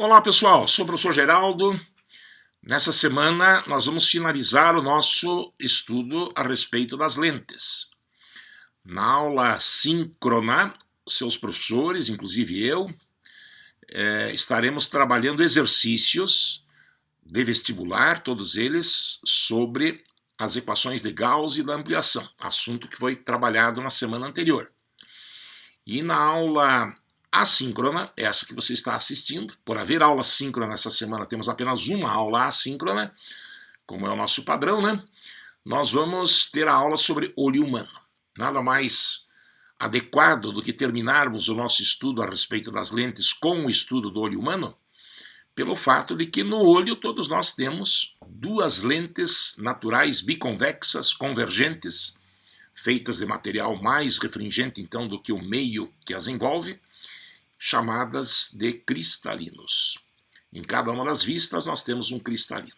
Olá pessoal, sou o professor Geraldo. Nessa semana nós vamos finalizar o nosso estudo a respeito das lentes. Na aula síncrona, seus professores, inclusive eu, estaremos trabalhando exercícios de vestibular, todos eles, sobre as equações de Gauss e da ampliação, assunto que foi trabalhado na semana anterior. E na aula assíncrona, essa que você está assistindo, por haver aula síncrona essa semana, temos apenas uma aula assíncrona, como é o nosso padrão, né? Nós vamos ter a aula sobre olho humano. Nada mais adequado do que terminarmos o nosso estudo a respeito das lentes com o estudo do olho humano, pelo fato de que no olho todos nós temos duas lentes naturais biconvexas, convergentes, feitas de material mais refringente então do que o meio que as envolve, chamadas de cristalinos. Em cada uma das vistas nós temos um cristalino.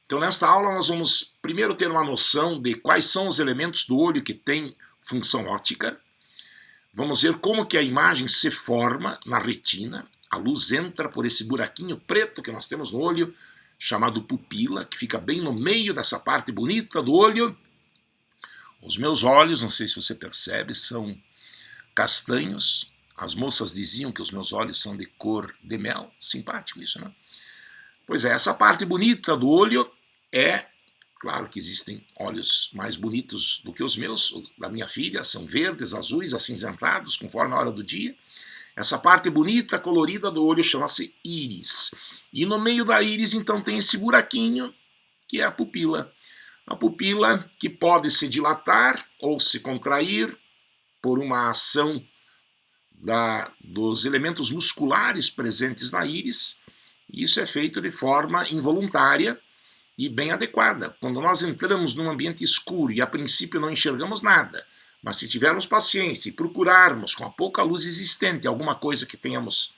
Então nesta aula nós vamos primeiro ter uma noção de quais são os elementos do olho que têm função óptica. Vamos ver como que a imagem se forma na retina. A luz entra por esse buraquinho preto que nós temos no olho, chamado pupila, que fica bem no meio dessa parte bonita do olho. Os meus olhos, não sei se você percebe, são castanhos. As moças diziam que os meus olhos são de cor de mel. Simpático isso, né? Pois é, essa parte bonita do olho é... Claro que existem olhos mais bonitos do que os meus, os da minha filha, são verdes, azuis, acinzentados, conforme a hora do dia. Essa parte bonita, colorida do olho chama-se íris. E no meio da íris, então, tem esse buraquinho, que é a pupila. A pupila que pode se dilatar ou se contrair por uma ação dos elementos musculares presentes na íris. Isso é feito de forma involuntária e bem adequada. Quando nós entramos num ambiente escuro e a princípio não enxergamos nada, mas se tivermos paciência e procurarmos com a pouca luz existente alguma coisa que tenhamos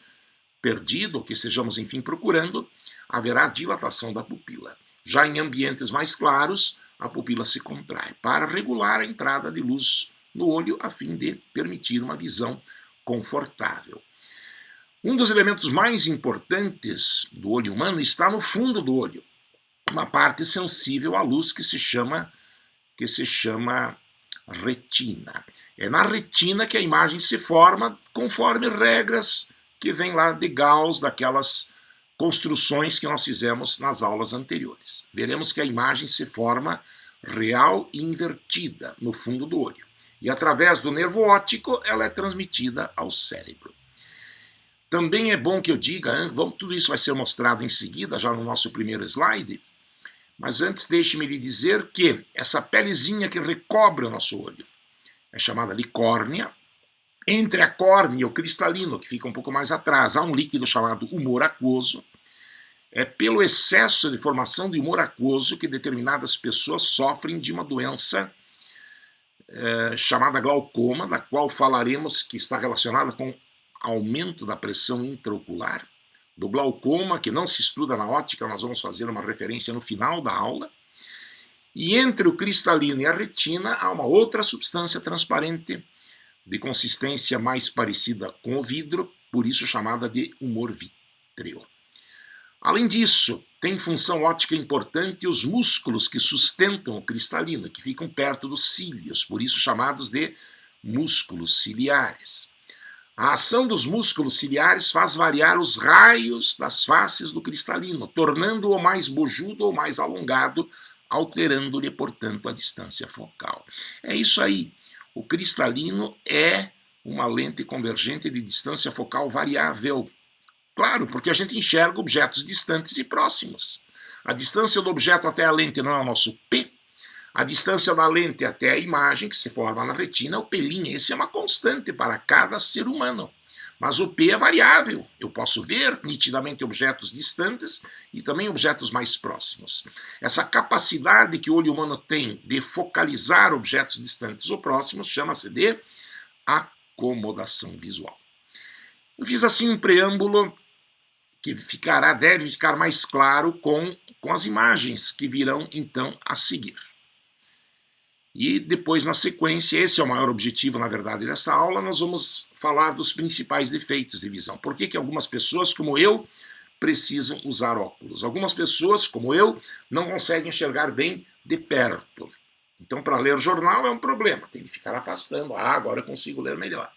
perdido ou que estejamos enfim procurando, haverá dilatação da pupila. Já em ambientes mais claros, a pupila se contrai para regular a entrada de luz no olho a fim de permitir uma visão confortável. Um dos elementos mais importantes do olho humano está no fundo do olho, uma parte sensível à luz que se chama retina. É na retina que a imagem se forma conforme regras que vêm lá de Gauss, daquelas construções que nós fizemos nas aulas anteriores. Veremos que a imagem se forma real e invertida no fundo do olho. E através do nervo óptico ela é transmitida ao cérebro. Também é bom que eu diga, tudo isso vai ser mostrado em seguida, já no nosso primeiro slide, mas antes deixe-me lhe dizer que essa pelezinha que recobre o nosso olho é chamada de córnea. Entre a córnea e o cristalino, que fica um pouco mais atrás, há um líquido chamado humor aquoso. É pelo excesso de formação de humor aquoso que determinadas pessoas sofrem de uma doença chamada glaucoma, da qual falaremos, que está relacionada com aumento da pressão intraocular. Do glaucoma, que não se estuda na óptica, nós vamos fazer uma referência no final da aula. E entre o cristalino e a retina há uma outra substância transparente, de consistência mais parecida com o vidro, por isso chamada de humor vítreo. Além disso, tem função óptica importante os músculos que sustentam o cristalino, que ficam perto dos cílios, por isso chamados de músculos ciliares. A ação dos músculos ciliares faz variar os raios das faces do cristalino, tornando-o mais bojudo ou mais alongado, alterando-lhe, portanto, a distância focal. É isso aí. O cristalino é uma lente convergente de distância focal variável. Claro, porque a gente enxerga objetos distantes e próximos. A distância do objeto até a lente não é o nosso P. A distância da lente até a imagem, que se forma na retina, é o P'. Esse é uma constante para cada ser humano. Mas o P é variável. Eu posso ver nitidamente objetos distantes e também objetos mais próximos. Essa capacidade que o olho humano tem de focalizar objetos distantes ou próximos chama-se de acomodação visual. Eu fiz assim um preâmbulo que deve ficar mais claro com as imagens que virão então a seguir. E depois, na sequência, esse é o maior objetivo, na verdade, dessa aula, nós vamos falar dos principais defeitos de visão. Por que algumas pessoas, como eu, precisam usar óculos. Algumas pessoas, como eu, não conseguem enxergar bem de perto. Então, para ler jornal é um problema, tem que ficar afastando. Agora eu consigo ler melhor.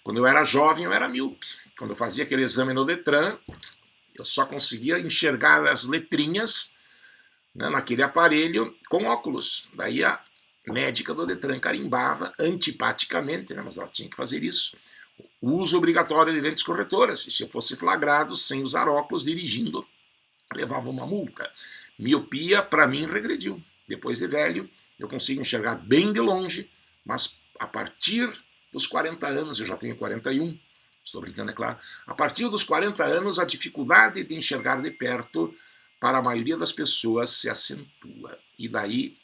Quando eu era jovem, eu era míope. Quando eu fazia aquele exame no Detran, eu só conseguia enxergar as letrinhas, né, naquele aparelho com óculos. Daí a médica do Detran carimbava antipaticamente, né, mas ela tinha que fazer isso, o uso obrigatório de lentes corretoras. E se eu fosse flagrado sem usar óculos dirigindo, levava uma multa. Miopia, para mim, regrediu. Depois de velho, eu consigo enxergar bem de longe, mas a partir dos 40 anos, eu já tenho 41, estou brincando, é claro, a partir dos 40 anos, a dificuldade de enxergar de perto, para a maioria das pessoas, se acentua. E daí,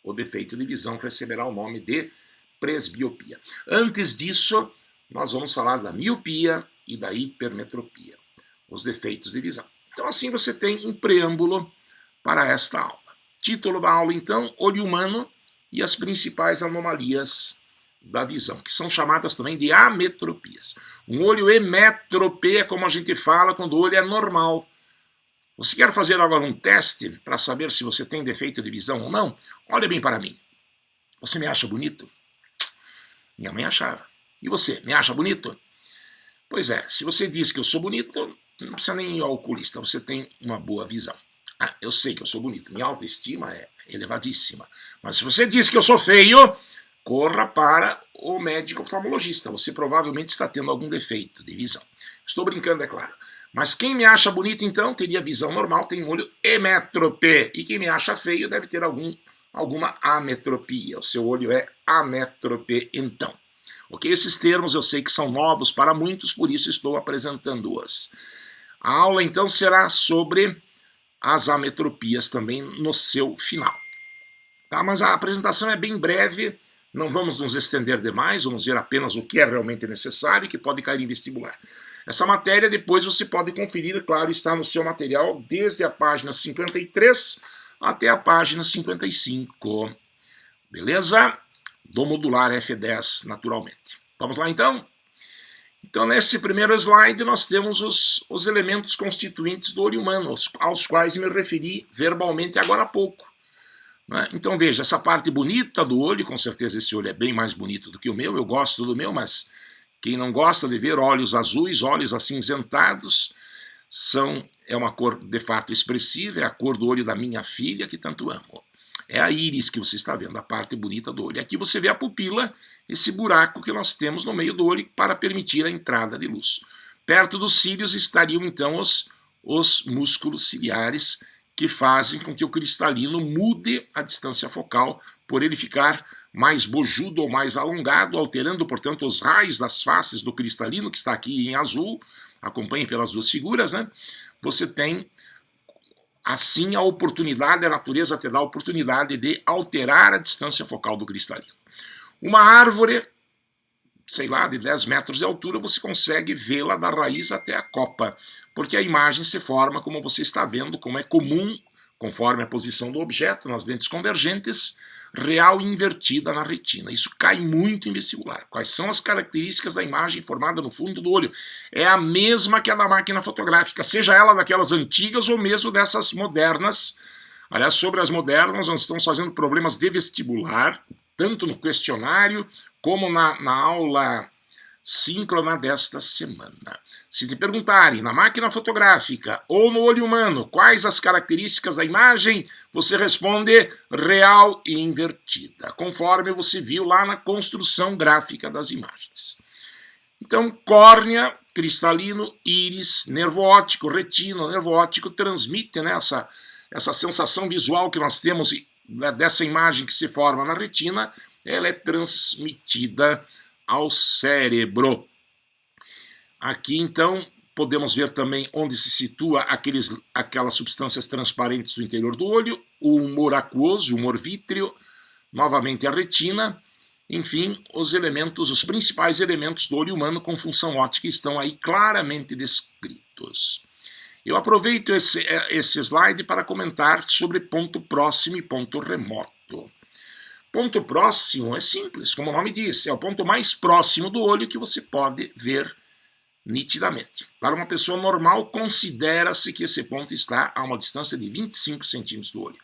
o defeito de visão receberá o nome de presbiopia. Antes disso, nós vamos falar da miopia e da hipermetropia, os defeitos de visão. Então, assim você tem um preâmbulo para esta aula. Título da aula, então, olho humano e as principais anomalias da visão, que são chamadas também de ametropias. Um olho emétrope é como a gente fala quando o olho é normal. Você quer fazer agora um teste para saber se você tem defeito de visão ou não? Olha bem para mim. Você me acha bonito? Minha mãe achava. E você, me acha bonito? Pois é, se você diz que eu sou bonito, não precisa nem ir ao oculista, você tem uma boa visão. Ah, eu sei que eu sou bonito, minha autoestima é elevadíssima. Mas se você diz que eu sou feio, corra para o médico oftalmologista. Você provavelmente está tendo algum defeito de visão. Estou brincando, é claro. Mas quem me acha bonito, então, teria visão normal, tem um olho emétrope. E quem me acha feio deve ter alguma ametropia. O seu olho é amétrope, então. Ok? Esses termos eu sei que são novos para muitos, por isso estou apresentando-os. A aula, então, será sobre as ametropias também no seu final. Tá? Mas a apresentação é bem breve, não vamos nos estender demais, vamos ver apenas o que é realmente necessário e que pode cair em vestibular. Essa matéria depois você pode conferir, claro, está no seu material desde a página 53 até a página 55. Beleza? Do modular F10, naturalmente. Vamos lá, então? Então, nesse primeiro slide, nós temos os elementos constituintes do olho humano, aos quais me referi verbalmente agora há pouco. Né? Então, veja, essa parte bonita do olho, com certeza esse olho é bem mais bonito do que o meu, eu gosto do meu, mas quem não gosta de ver olhos azuis, olhos acinzentados, é uma cor de fato expressiva, é a cor do olho da minha filha, que tanto amo. É a íris que você está vendo, a parte bonita do olho. Aqui você vê a pupila, esse buraco que nós temos no meio do olho para permitir a entrada de luz. Perto dos cílios estariam então os músculos ciliares, que fazem com que o cristalino mude a distância focal, por ele ficar mais bojudo ou mais alongado, alterando, portanto, os raios das faces do cristalino, que está aqui em azul, acompanhe pelas duas figuras, né? Você tem, assim, a oportunidade, a natureza te dá a oportunidade de alterar a distância focal do cristalino. Uma árvore, sei lá, de 10 metros de altura, você consegue vê-la da raiz até a copa, porque a imagem se forma como você está vendo, como é comum, conforme a posição do objeto, nas lentes convergentes, real e invertida na retina. Isso cai muito em vestibular. Quais são as características da imagem formada no fundo do olho? É a mesma que a da máquina fotográfica, seja ela daquelas antigas ou mesmo dessas modernas. Aliás, sobre as modernas, nós estamos fazendo problemas de vestibular, tanto no questionário como na aula síncrona desta semana. Se te perguntarem na máquina fotográfica ou no olho humano quais as características da imagem, você responde real e invertida, conforme você viu lá na construção gráfica das imagens. Então, córnea, cristalino, íris, nervo óptico, retina. O nervo óptico transmite, né, essa sensação visual que nós temos dessa imagem que se forma na retina, ela é transmitida ao cérebro. Aqui, então, podemos ver também onde se situa aquelas substâncias transparentes do interior do olho, o humor aquoso, o humor vítreo, novamente a retina, enfim, os principais elementos do olho humano com função óptica estão aí claramente descritos. Eu aproveito esse slide para comentar sobre ponto próximo e ponto remoto. Ponto próximo é simples, como o nome diz, é o ponto mais próximo do olho que você pode ver nitidamente. Para uma pessoa normal, considera-se que esse ponto está a uma distância de 25 centímetros do olho.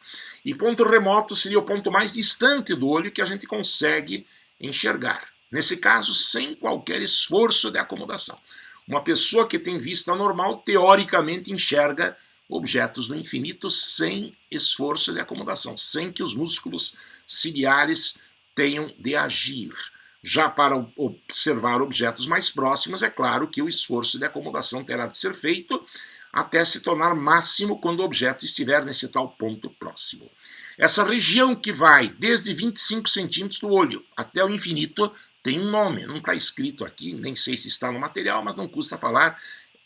E ponto remoto seria o ponto mais distante do olho que a gente consegue enxergar. Nesse caso, sem qualquer esforço de acomodação. Uma pessoa que tem vista normal, teoricamente, enxerga objetos no infinito sem esforço de acomodação, sem que os músculos ciliares tenham de agir. Já para observar objetos mais próximos, é claro que o esforço de acomodação terá de ser feito até se tornar máximo quando o objeto estiver nesse tal ponto próximo. Essa região que vai desde 25 centímetros do olho até o infinito tem um nome, não está escrito aqui, nem sei se está no material, mas não custa falar,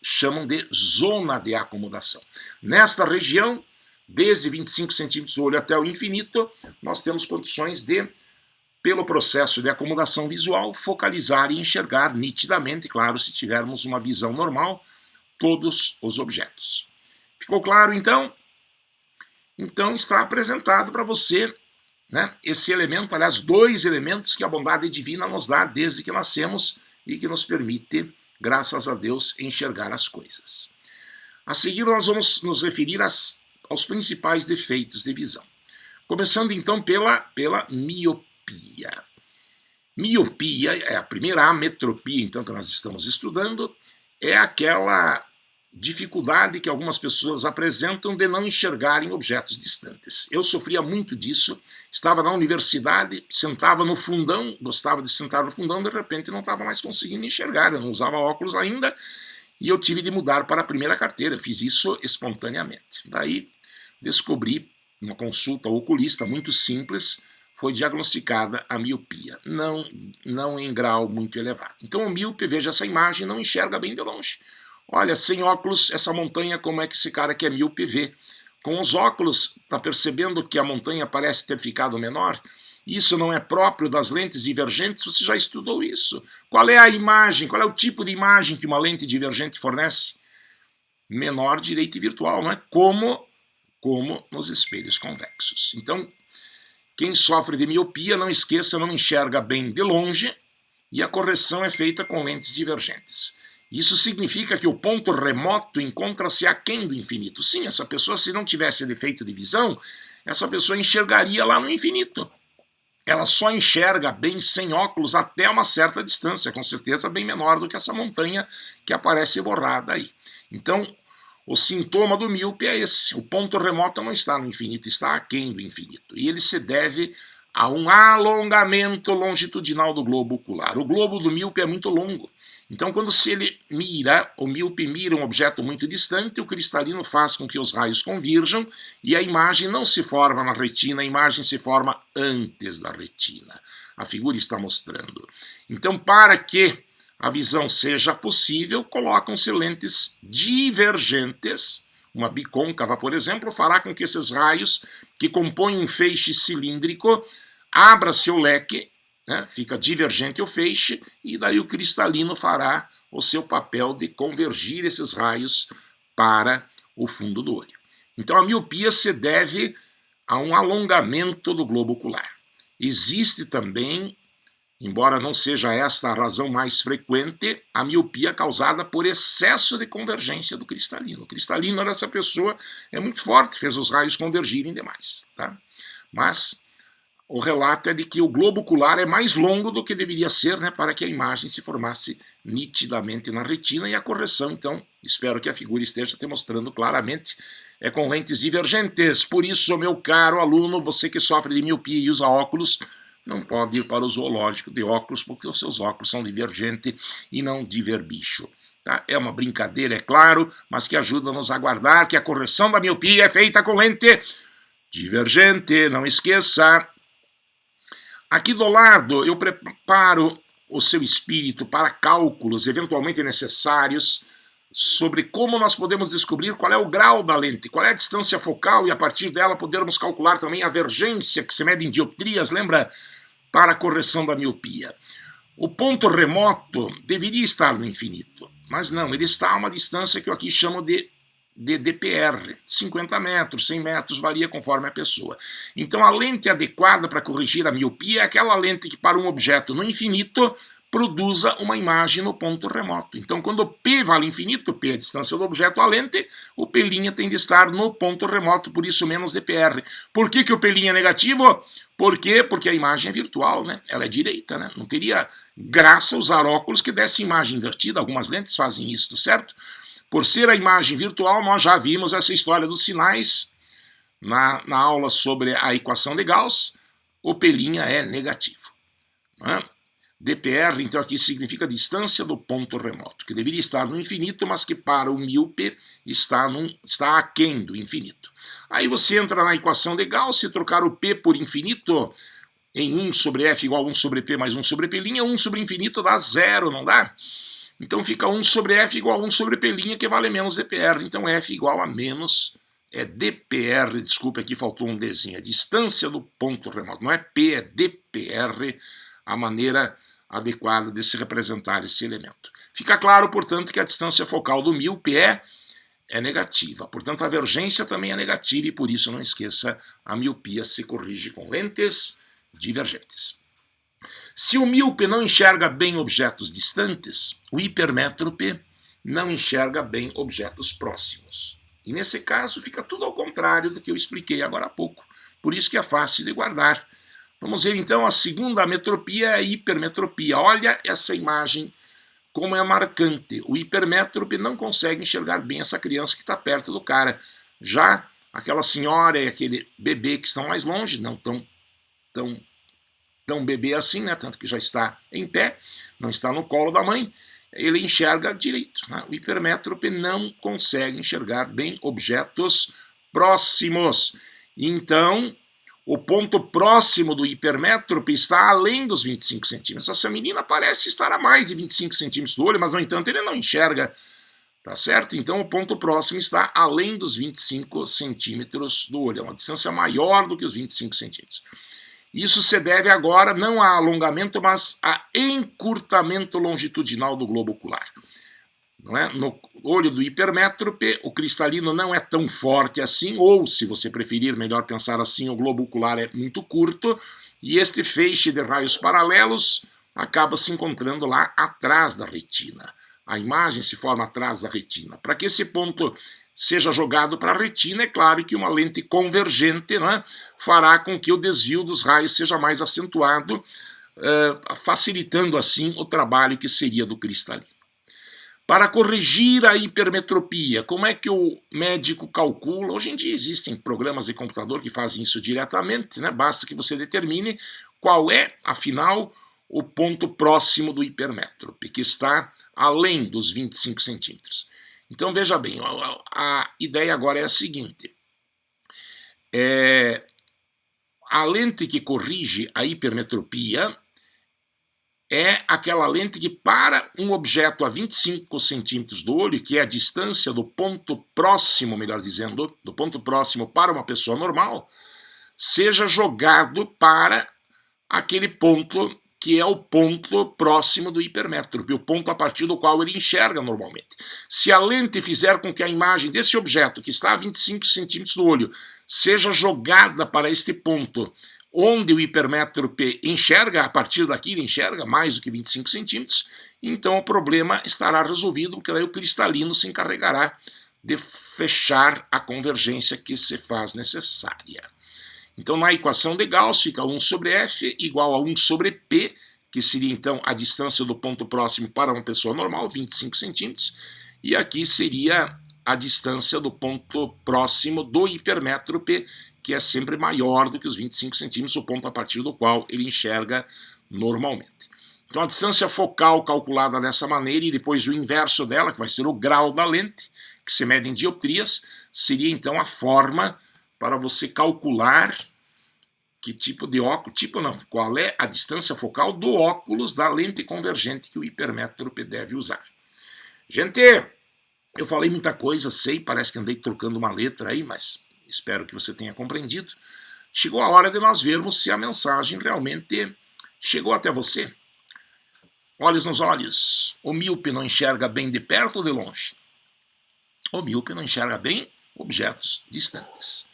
chamam de zona de acomodação. Nesta região, desde 25 centímetros do olho até o infinito, nós temos condições de, pelo processo de acomodação visual, focalizar e enxergar nitidamente, claro, se tivermos uma visão normal, todos os objetos. Ficou claro, então? Então está apresentado para você, né, esse elemento, aliás, dois elementos que a bondade divina nos dá desde que nascemos e que nos permite, graças a Deus, enxergar as coisas. A seguir, nós vamos nos referir aos principais defeitos de visão. Começando, então, pela miopia. Miopia é a primeira ametropia, então, que nós estamos estudando, é aquela dificuldade que algumas pessoas apresentam de não enxergarem objetos distantes. Eu sofria muito disso, estava na universidade, sentava no fundão, gostava de sentar no fundão, de repente não estava mais conseguindo enxergar, eu não usava óculos ainda, e eu tive de mudar para a primeira carteira, fiz isso espontaneamente. Daí descobri, uma consulta ao oculista muito simples, foi diagnosticada a miopia, não em grau muito elevado. Então o míope, veja essa imagem, não enxerga bem de longe. Olha, sem óculos, essa montanha, como é que esse cara que é míope vê? Com os óculos, está percebendo que a montanha parece ter ficado menor? Isso não é próprio das lentes divergentes? Você já estudou isso? Qual é a imagem, qual é o tipo de imagem que uma lente divergente fornece? Menor, direita e virtual, não é? Como nos espelhos convexos. Então, quem sofre de miopia, não esqueça, não enxerga bem de longe e a correção é feita com lentes divergentes. Isso significa que o ponto remoto encontra-se aquém do infinito. Sim, essa pessoa, se não tivesse defeito de visão, essa pessoa enxergaria lá no infinito. Ela só enxerga bem sem óculos até uma certa distância, com certeza bem menor do que essa montanha que aparece borrada aí. Então, o sintoma do míope é esse. O ponto remoto não está no infinito, está aquém do infinito. E ele se deve a um alongamento longitudinal do globo ocular. O globo do míope é muito longo. Então, quando o míope mira um objeto muito distante, o cristalino faz com que os raios convirjam e a imagem não se forma na retina, a imagem se forma antes da retina. A figura está mostrando. Então, para que a visão seja possível, colocam-se lentes divergentes. Uma bicôncava, por exemplo, fará com que esses raios, que compõem um feixe cilíndrico, abra seu leque, né, fica divergente o feixe, e daí o cristalino fará o seu papel de convergir esses raios para o fundo do olho. Então a miopia se deve a um alongamento do globo ocular. Existe também, embora não seja esta a razão mais frequente, a miopia causada por excesso de convergência do cristalino. O cristalino dessa pessoa é muito forte, fez os raios convergirem demais. Tá? Mas o relato é de que o globo ocular é mais longo do que deveria ser, né, para que a imagem se formasse nitidamente na retina, e a correção, então, espero que a figura esteja te mostrando claramente, é com lentes divergentes. Por isso, meu caro aluno, você que sofre de miopia e usa óculos, não pode ir para o zoológico de óculos, porque os seus óculos são divergentes e não diverbicho. Tá? É uma brincadeira, é claro, mas que ajuda-nos a guardar que a correção da miopia é feita com lente divergente, não esqueça. Aqui do lado, eu preparo o seu espírito para cálculos eventualmente necessários sobre como nós podemos descobrir qual é o grau da lente, qual é a distância focal, e a partir dela podermos calcular também a vergência, que se mede em dioptrias, lembra? Para a correção da miopia. O ponto remoto deveria estar no infinito, mas não, ele está a uma distância que eu aqui chamo de DPR, 50 metros, 100 metros, varia conforme a pessoa. Então a lente adequada para corrigir a miopia é aquela lente que para um objeto no infinito produza uma imagem no ponto remoto. Então, quando P vale infinito, P é a distância do objeto à lente, o P' tem de estar no ponto remoto, por isso menos dpr. Por que o P' é negativo? Por quê? Porque a imagem é virtual, né? Ela é direita, né? Não teria graça usar óculos que dessem imagem invertida. Algumas lentes fazem isso, certo? Por ser a imagem virtual, nós já vimos essa história dos sinais na aula sobre a equação de Gauss. O P' é negativo, né? dpr, então, aqui significa distância do ponto remoto, que deveria estar no infinito, mas que para o míope está aquém do infinito. Aí você entra na equação de Gauss, se trocar o P por infinito, em 1 sobre F igual a 1 sobre P mais 1 sobre P', 1 sobre infinito dá zero, não dá? Então fica 1 sobre F igual a 1 sobre P', que vale menos dpr. Então F igual a menos, dpr, desculpa, aqui faltou um Dzinho, a distância do ponto remoto. Não é P, é dpr, a maneira adequada de se representar esse elemento. Fica claro, portanto, que a distância focal do míope é negativa. Portanto, a vergência também é negativa e, por isso, não esqueça, a miopia se corrige com lentes divergentes. Se o míope não enxerga bem objetos distantes, o hipermétrope não enxerga bem objetos próximos. E, nesse caso, fica tudo ao contrário do que eu expliquei agora há pouco. Por isso que é fácil de guardar. Vamos ver, então, a segunda metropia é a hipermetropia. Olha essa imagem, como é marcante. O hipermétrope não consegue enxergar bem essa criança que está perto do cara. Já aquela senhora e aquele bebê que estão mais longe, não tão bebê assim, né? Tanto que já está em pé, não está no colo da mãe, ele enxerga direito, né? O hipermétrope não consegue enxergar bem objetos próximos. Então, o ponto próximo do hipermétrope está além dos 25 centímetros. Essa menina parece estar a mais de 25 centímetros do olho, mas, no entanto, ele não enxerga, tá certo? Então, o ponto próximo está além dos 25 centímetros do olho. É uma distância maior do que os 25 centímetros. Isso se deve agora não a alongamento, mas a encurtamento longitudinal do globo ocular. Não é? No olho do hipermétrope, o cristalino não é tão forte assim, ou, se você preferir, melhor pensar assim, o globo ocular é muito curto, e este feixe de raios paralelos acaba se encontrando lá atrás da retina. A imagem se forma atrás da retina. Para que esse ponto seja jogado para a retina, é claro que uma lente convergente, né, fará com que o desvio dos raios seja mais acentuado, facilitando assim o trabalho que seria do cristalino. Para corrigir a hipermetropia, como é que o médico calcula? Hoje em dia existem programas de computador que fazem isso diretamente, né? Basta que você determine qual é, afinal, o ponto próximo do hipermétrope, que está além dos 25 centímetros. Então, veja bem, a ideia agora é a seguinte. A lente que corrige a hipermetropia é aquela lente que, para um objeto a 25 centímetros do olho, que é a distância do ponto próximo, melhor dizendo, do ponto próximo para uma pessoa normal, seja jogado para aquele ponto que é o ponto próximo do hipermétrope, o ponto a partir do qual ele enxerga normalmente. Se a lente fizer com que a imagem desse objeto, que está a 25 centímetros do olho, seja jogada para este ponto, onde o hipermétrope enxerga, a partir daqui ele enxerga mais do que 25 centímetros, então o problema estará resolvido, porque daí o cristalino se encarregará de fechar a convergência que se faz necessária. Então, na equação de Gauss, fica 1 sobre F igual a 1 sobre P, que seria então a distância do ponto próximo para uma pessoa normal, 25 centímetros, e aqui seria a distância do ponto próximo do hipermétrope, que é sempre maior do que os 25 centímetros, o ponto a partir do qual ele enxerga normalmente. Então a distância focal calculada dessa maneira e depois o inverso dela, que vai ser o grau da lente, que se mede em dioptrias, seria então a forma para você calcular que tipo de óculos, qual é a distância focal do óculos da lente convergente que o hipermétrope deve usar. Gente, eu falei muita coisa, sei, parece que andei trocando uma letra aí, mas espero que você tenha compreendido. Chegou a hora de nós vermos se a mensagem realmente chegou até você. Olhos nos olhos. O míope não enxerga bem de perto ou de longe? O míope não enxerga bem objetos distantes.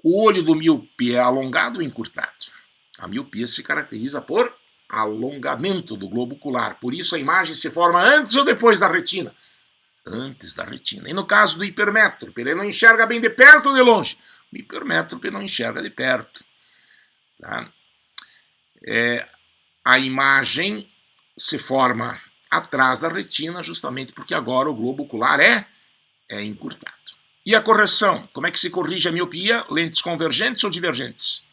O olho do míope é alongado ou encurtado? A miopia se caracteriza por alongamento do globo ocular. Por isso a imagem se forma antes ou depois da retina? Antes da retina. E no caso do hipermétrope, ele não enxerga bem de perto ou de longe? O hipermétrope não enxerga de perto. Tá? A imagem se forma atrás da retina justamente porque agora o globo ocular é encurtado. E a correção? Como é que se corrige a miopia? Lentes convergentes ou divergentes?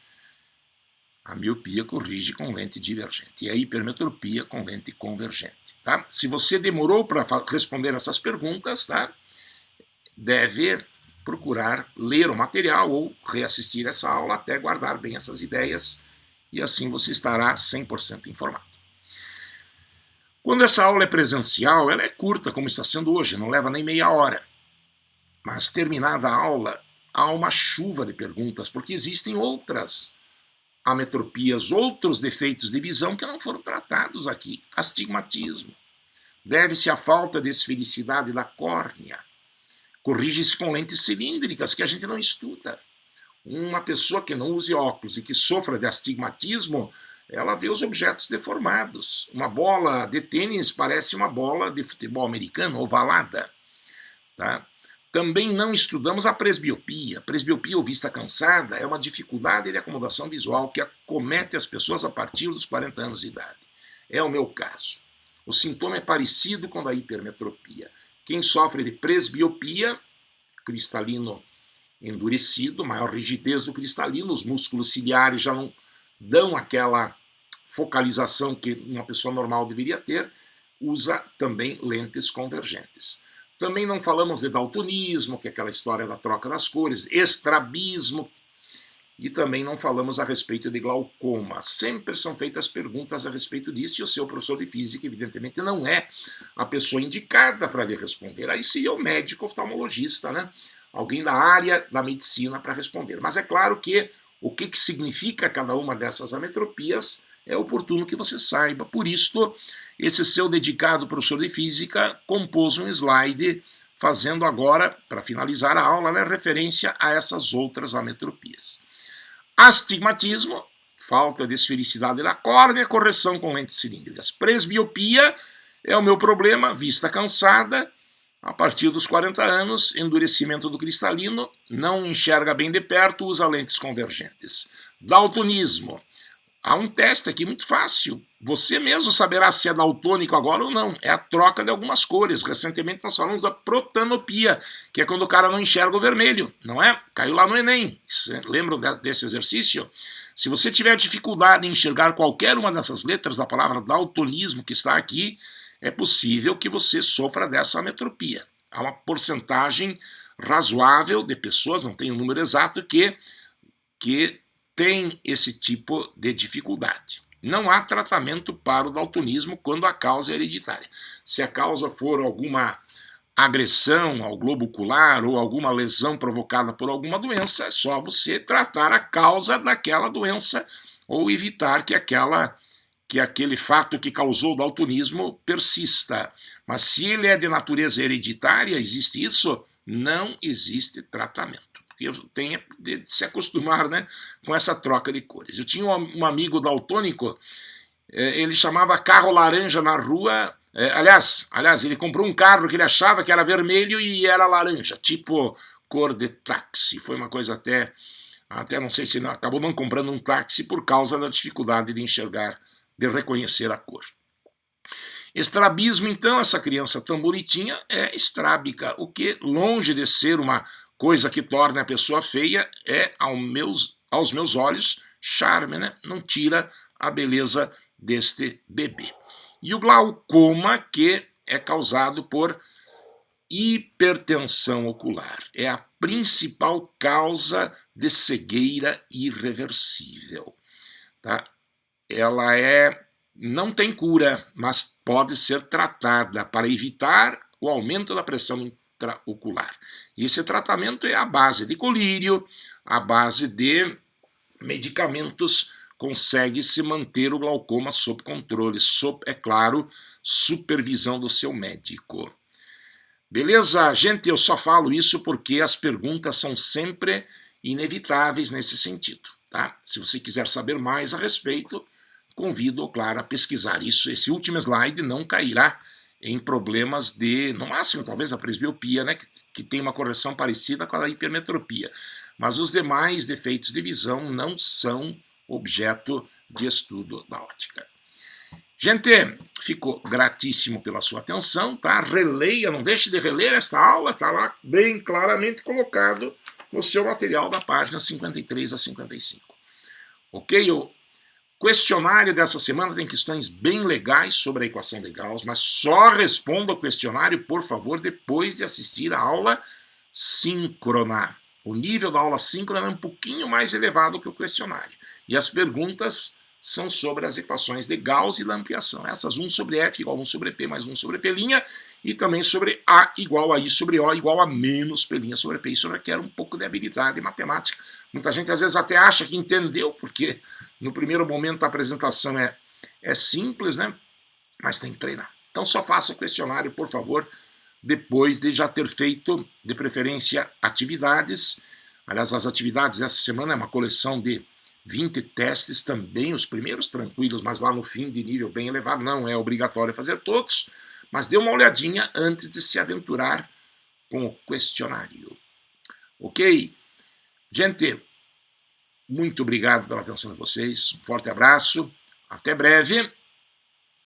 A miopia corrige com lente divergente e a hipermetropia com lente convergente. Tá? Se você demorou para responder essas perguntas, tá? Deve procurar ler o material ou reassistir essa aula até guardar bem essas ideias e assim você estará 100% informado. Quando essa aula é presencial, ela é curta, como está sendo hoje, não leva nem meia hora. Mas terminada a aula, há uma chuva de perguntas, porque existem outras ametropias, outros defeitos de visão que não foram tratados aqui. Astigmatismo. Deve-se à falta de esfericidade da córnea. Corrige-se com lentes cilíndricas, que a gente não estuda. Uma pessoa que não use óculos e que sofra de astigmatismo, ela vê os objetos deformados. Uma bola de tênis parece uma bola de futebol americano, ovalada. Tá? Também não estudamos a presbiopia. Presbiopia ou vista cansada é uma dificuldade de acomodação visual que acomete as pessoas a partir dos 40 anos de idade. É o meu caso. O sintoma é parecido com o da hipermetropia. Quem sofre de presbiopia, cristalino endurecido, maior rigidez do cristalino, os músculos ciliares já não dão aquela focalização que uma pessoa normal deveria ter, usa também lentes convergentes. Também não falamos de daltonismo, que é aquela história da troca das cores, estrabismo, e também não falamos a respeito de glaucoma. Sempre são feitas perguntas a respeito disso e o seu professor de física, evidentemente, não é a pessoa indicada para lhe responder. Aí seria o médico oftalmologista, né? Alguém da área da medicina para responder. Mas é claro que o que significa cada uma dessas ametropias é oportuno que você saiba. Por isso, esse seu dedicado professor de física compôs um slide fazendo agora, para finalizar a aula, né, referência a essas outras ametropias. Astigmatismo, falta de esfericidade da córnea, correção com lentes cilíndricas. Presbiopia é o meu problema, vista cansada, a partir dos 40 anos, endurecimento do cristalino, não enxerga bem de perto, usa lentes convergentes. Daltonismo. Há um teste aqui muito fácil. Você mesmo saberá se é daltônico agora ou não. É a troca de algumas cores. Recentemente nós falamos da protanopia, que é quando o cara não enxerga o vermelho, não é? Caiu lá no Enem. Lembram desse exercício? Se você tiver dificuldade em enxergar qualquer uma dessas letras da palavra daltonismo que está aqui, é possível que você sofra dessa ametropia. Há uma porcentagem razoável de pessoas, não tem o número exato, que tem esse tipo de dificuldade. Não há tratamento para o daltonismo quando a causa é hereditária. Se a causa for alguma agressão ao globo ocular ou alguma lesão provocada por alguma doença, é só você tratar a causa daquela doença ou evitar que aquele fato que causou o daltonismo persista. Mas se ele é de natureza hereditária, existe isso? Não existe tratamento. Porque tem de se acostumar, né, com essa troca de cores. Eu tinha um amigo daltônico, ele chamava carro laranja na rua. Aliás, ele comprou um carro que ele achava que era vermelho e era laranja, tipo cor de táxi. Foi uma coisa até não sei se acabou não comprando um táxi por causa da dificuldade de enxergar, de reconhecer a cor. Estrabismo, então, essa criança tão bonitinha é estrábica, o que, longe de ser uma coisa que torna a pessoa feia, é, aos meus olhos, charme, né? Não tira a beleza deste bebê. E o glaucoma, que é causado por hipertensão ocular. É a principal causa de cegueira irreversível. Tá? Ela não tem cura, mas pode ser tratada para evitar o aumento da pressão intraocular. E esse tratamento é à base de colírio, à base de medicamentos, consegue-se manter o glaucoma sob controle, sob, é claro, supervisão do seu médico. Beleza? Gente, eu só falo isso porque as perguntas são sempre inevitáveis nesse sentido. Tá? Se você quiser saber mais a respeito, convido, claro, a pesquisar isso. Esse último slide não cairá em problemas de, no máximo, talvez a presbiopia, né, que tem uma correção parecida com a da hipermetropia. Mas os demais defeitos de visão não são objeto de estudo da ótica. Gente, fico gratíssimo pela sua atenção, tá? Releia, não deixe de reler esta aula, tá lá bem claramente colocado no seu material da página 53 a 55. Ok? O questionário dessa semana tem questões bem legais sobre a equação de Gauss, mas só responda o questionário, por favor, depois de assistir a aula síncrona. O nível da aula síncrona é um pouquinho mais elevado que o questionário. E as perguntas são sobre as equações de Gauss e da ampliação. Essas 1 sobre F igual a 1 sobre P mais 1 sobre P', e também sobre A igual a I sobre O igual a menos P' sobre P. Isso requer um pouco de habilidade matemática. Muita gente às vezes até acha que entendeu, porque no primeiro momento a apresentação é simples, né? Mas tem que treinar. Então só faça o questionário, por favor, depois de já ter feito, de preferência, atividades. Aliás, as atividades dessa semana é uma coleção de 20 testes também, os primeiros tranquilos, mas lá no fim de nível bem elevado, não é obrigatório fazer todos, mas dê uma olhadinha antes de se aventurar com o questionário. Ok? Gente, muito obrigado pela atenção de vocês, um forte abraço, até breve.